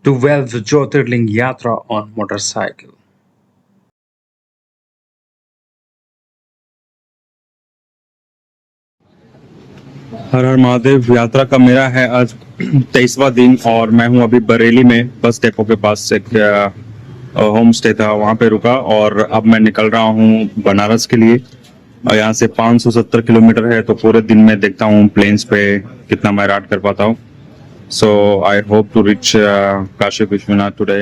12th Jyotirling Yatra on motorcycle. हर हर महादेव यात्रा का मेरा है आज 23वां दिन और मैं हूं अभी बरेली में बस डेपो के पास। एक होम स्टे था, वहां पे रुका और अब मैं निकल रहा हूं बनारस के लिए। और यहाँ से 570 किलोमीटर है, तो पूरे दिन में देखता हूँ प्लेन्स पे कितना मैं राइड कर पाता हूँ। So I hope to reach Kashi Vishwanath today.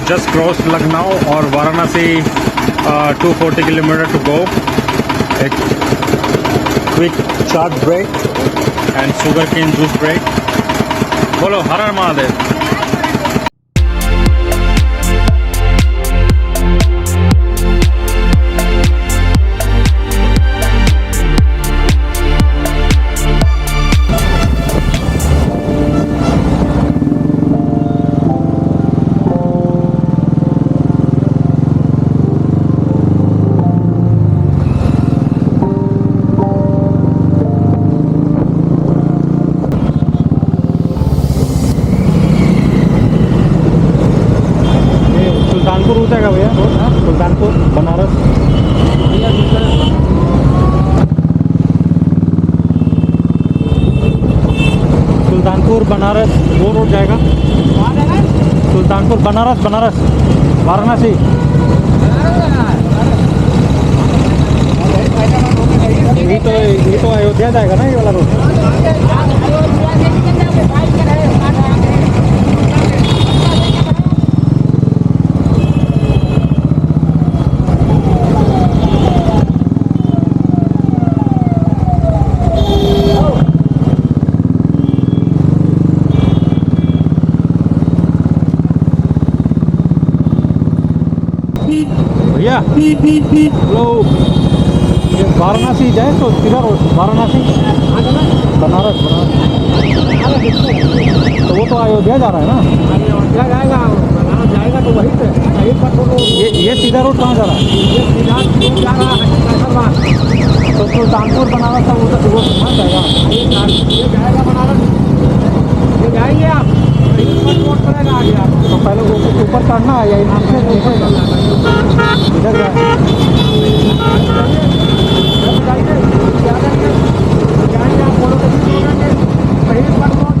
Just crossed Lucknow और वाराणसी 240 किलोमीटर टू गो। एक quick chart break and sugarcane juice break. बोलो हर हर महादेव। सुल्तानपुर उतरेगा भैया, सुल्तानपुर बनारस। सुल्तानपुर बनारस वो रोड जाएगा। सुल्तानपुर बनारस, बनारस वाराणसी। ये तो अयोध्या जाएगा ना ये वाला रोड। भैया हेलो, ये वाराणसी जाए तो किधर हो? वाराणसी बनारस, तो वो तो अयोध्या जा रहा है ना? अयोध्या जाएगा, बनारस जाएगा तो वहीं पे कहीं पर तो ये सीधा रूट कहाँ जा रहा है? ये सीधा जा रहा है हैदराबाद। तो सुल्तानपुर बनारस था, वो तो कहाँ जाएगा? ये जाएगा बनारस, ये जाएंगे आप कहीं पर रोड पड़ेगा आगे आप। तो पहले वो ऊपर चढ़ना है या इधर से इधर जाए? जाएंगे आप बोलो कहीं कहीं पर रोड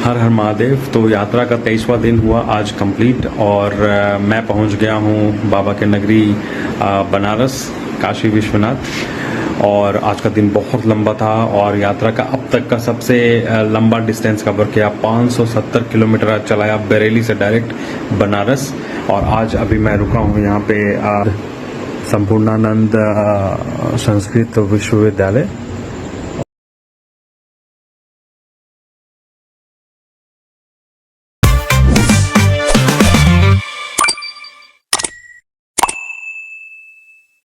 हर हर महादेव। तो यात्रा का 23वां दिन हुआ आज कंप्लीट और मैं पहुंच गया हूं बाबा के नगरी बनारस काशी विश्वनाथ। और आज का दिन बहुत लंबा था और यात्रा का अब तक का सबसे लंबा डिस्टेंस कवर किया। 570 किलोमीटर आज चलाया बरेली से डायरेक्ट बनारस। और आज अभी मैं रुका हूं यहाँ पे संपूर्णानंद संस्कृत विश्वविद्यालय